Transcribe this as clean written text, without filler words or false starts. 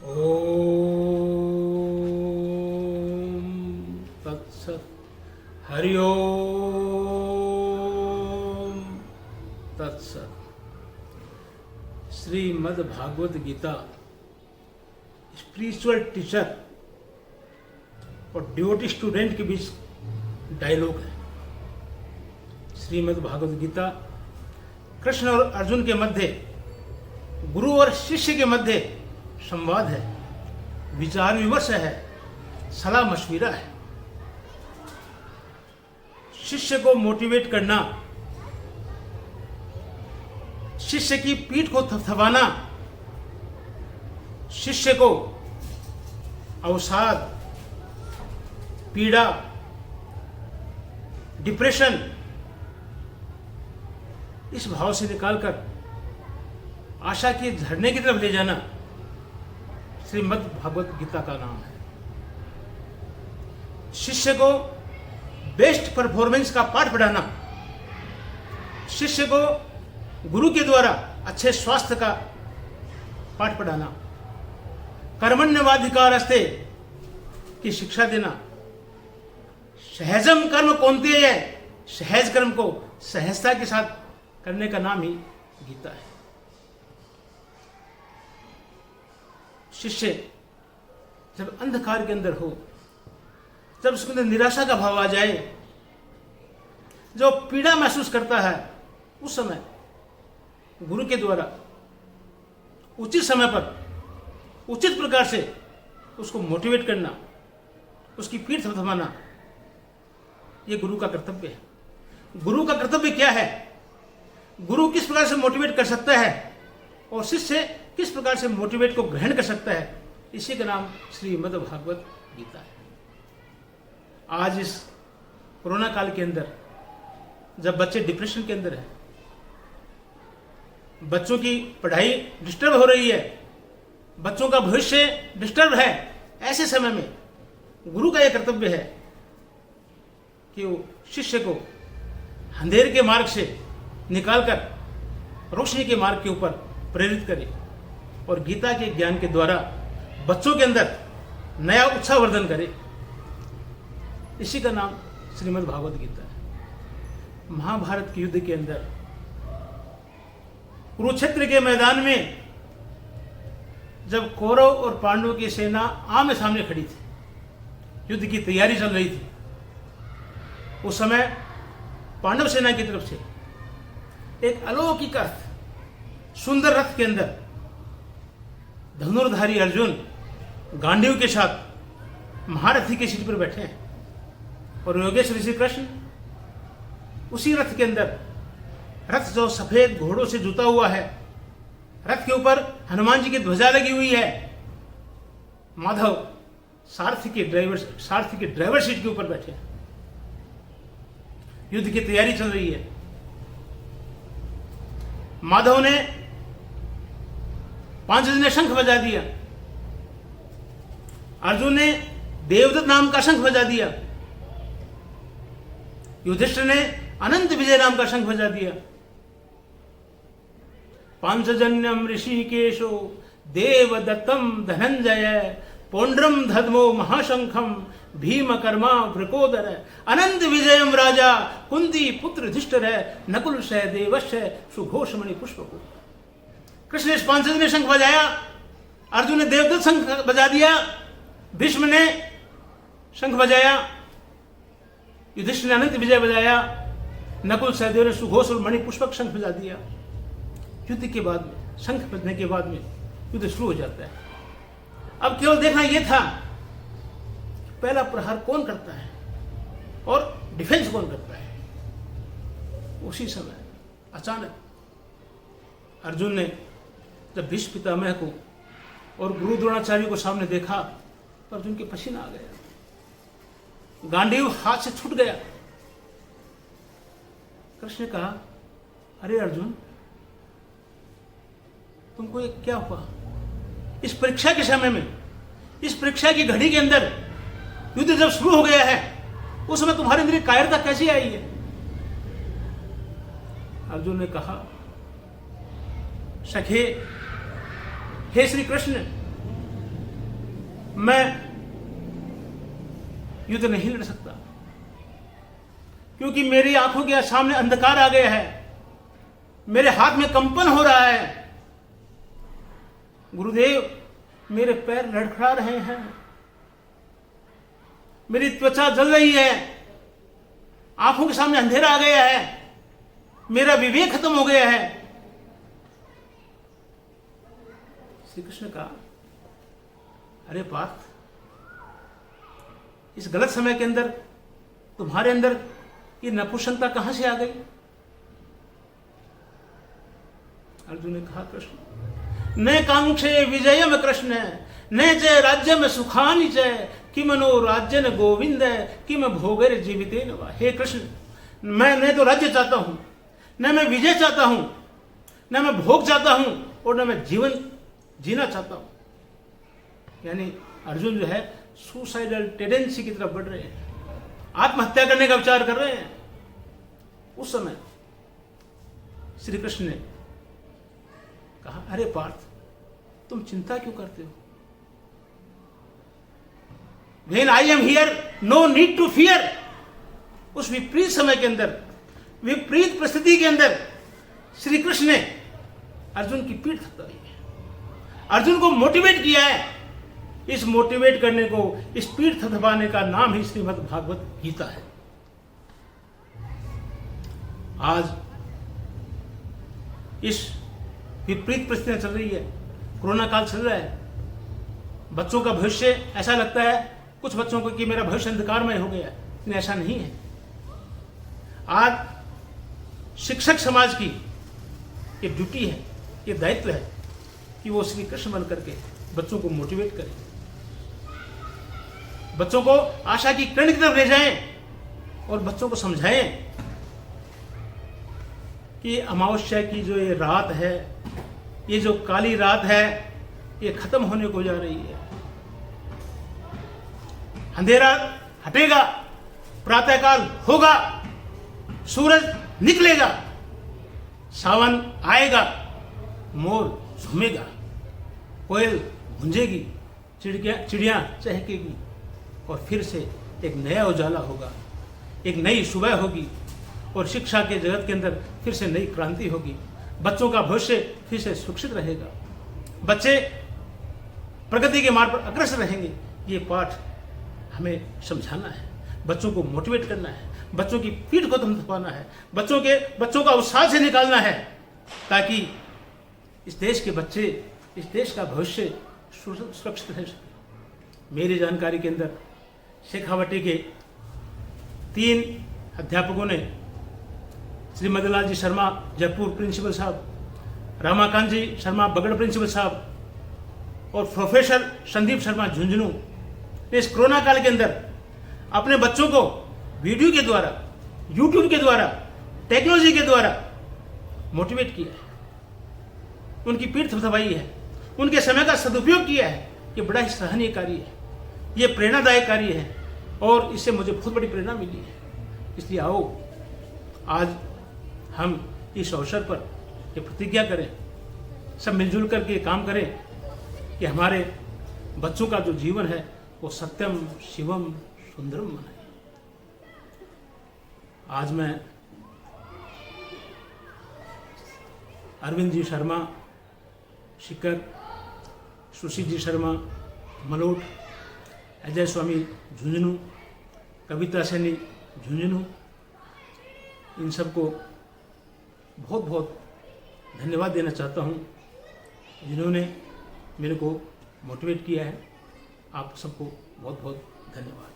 ओम तत्सत। हरि ओम तत्सत। Shrimad Bhagavat Gita spiritual teacher और डिवोटी स्टूडेंट के बीच डायलॉग है। श्रीमद् भागवत गीता कृष्ण और अर्जुन के मध्य, गुरु और शिष्य के मध्य संवाद है, विचार विमर्श है, सलाह मशविरा है। शिष्य को मोटिवेट करना, शिष्य की पीठ को थपथपाना, शिष्य को अवसाद, पीड़ा, डिप्रेशन इस भाव से निकालकर आशा के झरने की तरफ ले जाना श्रीमद् भागवत गीता का नाम है। शिष्य को बेस्ट परफॉर्मेंस का पाठ पढ़ाना, शिष्य को गुरु के द्वारा अच्छे स्वास्थ्य का पाठ पढ़ाना, कर्मण्यवाधिकारस्ते की शिक्षा देना, सहजम कर्म कौन्तेय, सहज कर्म को सहजता के साथ करने का नाम ही गीता है। शिष्य जब अंधकार के अंदर हो, जब उसके अंदर निराशा का भाव आ जाए, जो पीड़ा महसूस करता है, उस समय गुरु के द्वारा उचित समय पर उचित प्रकार से उसको मोटिवेट करना, उसकी पीठ थपथपाना, यह गुरु का कर्तव्य है। गुरु का कर्तव्य क्या है? गुरु किस प्रकार से मोटिवेट कर सकता है और शिष्य किस प्रकार से मोटिवेट को ग्रहण कर सकता है, इसी का नाम श्रीमद् भागवत गीता है। आज इस कोरोना काल के अंदर जब बच्चे डिप्रेशन के अंदर हैं, बच्चों की पढ़ाई डिस्टर्ब हो रही है, बच्चों का भविष्य डिस्टर्ब है, ऐसे समय में गुरु का यह कर्तव्य है कि वो शिष्य को अंधेरे के मार्ग से निकालकर रोशनी के मार्ग के ऊपर प्रेरित करे और गीता के ज्ञान के द्वारा बच्चों के अंदर नया उत्साहवर्धन करे। इसी का नाम श्रीमद् भागवत गीता है। महाभारत के युद्ध के अंदर कुरुक्षेत्र के मैदान में जब कौरव और पांडवों की सेना आमने सामने खड़ी थी, युद्ध की तैयारी चल रही थी, उस समय पांडव सेना की तरफ से एक अलौकिक अर्थ, सुंदर रथ के अंदर धनुर्धारी अर्जुन गांडीव के साथ महारथी के सीट पर बैठे हैं और योगेश्वर श्री कृष्ण उसी रथ के अंदर, रथ जो सफेद घोड़ों से जुता हुआ है, रथ के ऊपर हनुमान जी की ध्वजा लगी हुई है, माधव सारथी के ड्राइवर सीट के ऊपर बैठे हैं। युद्ध की तैयारी चल रही है। माधव ने पांचजन्य ने शंख बजा दिया, अर्जुन ने देवदत्त नाम का शंख बजा दिया, युधिष्ठिर ने अनंत विजय नाम का शंख बजा दिया। पांचजन्यम ऋषिकेशो देवदत्तम धनंजय पौंड्रम धद्मो महाशंखम भीम कर्मा वृकोदर अनंत विजयम राजा कुंती पुत्र युधिष्ठिर नकुल सहदेवश्य सुघोषमणि पुष्पको। कृष्ण ने पांचजन्य ने शंख बजाया, अर्जुन ने देवदत्त शंख बजा दिया, भीष्म ने शंख बजाया, युधिष्ठिर ने अनंत विजय बजाया, नकुल सहदेव ने सुघोष और मणि पुष्पक शंख बजा दिया। युद्ध के बाद में, शंख बजने के बाद में युद्ध शुरू हो जाता है। अब केवल देखना यह था पहला प्रहार कौन करता है और डिफेंस कौन करता है। उसी समय अचानक अर्जुन ने जब भीष्म पितामह को और गुरु द्रोणाचार्य को सामने देखा तो अर्जुन के पसीना आ गया, गांडीव हाथ से छूट गया। कृष्ण ने कहा, अरे अर्जुन, तुमको ये क्या हुआ? इस परीक्षा के समय में, इस परीक्षा की घड़ी के अंदर युद्ध जब शुरू हो गया है, उस समय तुम्हारे अंदर कायरता कैसी आई है? अर्जुन ने कहा, सखे, हे श्री कृष्ण, मैं युद्ध नहीं लड़ सकता, क्योंकि मेरी आंखों के सामने अंधकार आ गया है, मेरे हाथ में कंपन हो रहा है। गुरुदेव, मेरे पैर लड़खड़ा रहे हैं, मेरी त्वचा जल रही है, आंखों के सामने अंधेरा आ गया है, मेरा विवेक खत्म हो गया है। श्री कृष्ण कहा, अरे पार्थ, इस गलत समय के अंदर तुम्हारे अंदर ये नपुंसकता कहां से आ गई? अर्जुन ने कहा, कृष्ण न कांक्षे विजयम कृष्ण न च राज्यम सुखानि च किमनो राज्यन गोविंद किम भोगैर जीवितेन वा। हे कृष्ण, मैं न तो राज्य चाहता हूं, न मैं विजय चाहता हूं, न मैं भोग चाहता हूं, और न मैं जीवन जीना चाहता हूं। यानी अर्जुन जो है सुसाइडल टेंडेंसी की तरफ बढ़ रहे हैं, आत्महत्या करने का विचार कर रहे हैं। उस समय श्री कृष्ण ने कहा, अरे पार्थ, तुम चिंता क्यों करते हो? When I am here, no need to fear। उस विपरीत समय के अंदर, विपरीत परिस्थिति के अंदर श्री कृष्ण ने अर्जुन की पीठ थपथपाई है, अर्जुन को मोटिवेट किया है। इस मोटिवेट करने को, इस पीठ थपथपाने का नाम ही श्रीमद् भागवत गीता है। आज इस विपरीत परिस्थितियां चल रही है, कोरोना काल चल रहा है, बच्चों का भविष्य ऐसा लगता है कुछ बच्चों को कि मेरा भविष्य अंधकारमय हो गया, लेकिन ऐसा नहीं है। आज शिक्षक समाज की ये ड्यूटी है, ये दायित्व है कि वो श्री कृष्ण बन करके बच्चों को मोटिवेट करें, बच्चों को आशा की किरण की तरफ ले जाएं और बच्चों को समझाएं कि अमावस्या की जो ये रात है, ये जो काली रात है, ये खत्म होने को जा रही है। अंधेरा हटेगा, प्रातःकाल होगा, सूरज निकलेगा, सावन आएगा, मोर झूमेगा, कोयल गूंजेगी, चिड़िया चहकेगी, और फिर से एक नया उजाला होगा, एक नई सुबह होगी, और शिक्षा के जगत के अंदर फिर से नई क्रांति होगी। बच्चों का भविष्य फिर से सुरक्षित रहेगा, बच्चे प्रगति के मार्ग पर अग्रसर रहेंगे। ये पाठ हमें समझाना है, बच्चों को मोटिवेट करना है, बच्चों की पीठ को थपथपाना है, बच्चों का उत्साह से निकालना है, ताकि इस देश के बच्चे, इस देश का भविष्य सुरक्षित रह सके। मेरी जानकारी के अंदर शेखावटी के 3 अध्यापकों ने, श्री मदनलाल जी शर्मा जयपुर प्रिंसिपल साहब, रामाकांत जी शर्मा बगड़ प्रिंसिपल साहब, और प्रोफेसर संदीप शर्मा झुंझुनू ने इस कोरोना काल के अंदर अपने बच्चों को वीडियो के द्वारा, यूट्यूब के द्वारा, टेक्नोलॉजी के द्वारा मोटिवेट किया है, उनकी पीठ थपथपाई है, उनके समय का सदुपयोग किया है। ये बड़ा ही सराहनीय कार्य है, ये प्रेरणादायक कार्य है, और इससे मुझे बहुत बड़ी प्रेरणा मिली है। इसलिए आओ आज हम इस अवसर पर ये प्रतिज्ञा करें, सब मिलजुल करके काम करें कि हमारे बच्चों का जो जीवन है वो सत्यम शिवम सुंदरम बनाए। आज मैं अरविंद जी शर्मा शिकर, सुशील जी शर्मा मलोट, अजय स्वामी झुंझुनू, कविता सैनी झुंझुनू, इन सबको बहुत बहुत धन्यवाद देना चाहता हूँ, जिन्होंने मेरे को मोटिवेट किया है। आप सबको बहुत बहुत धन्यवाद।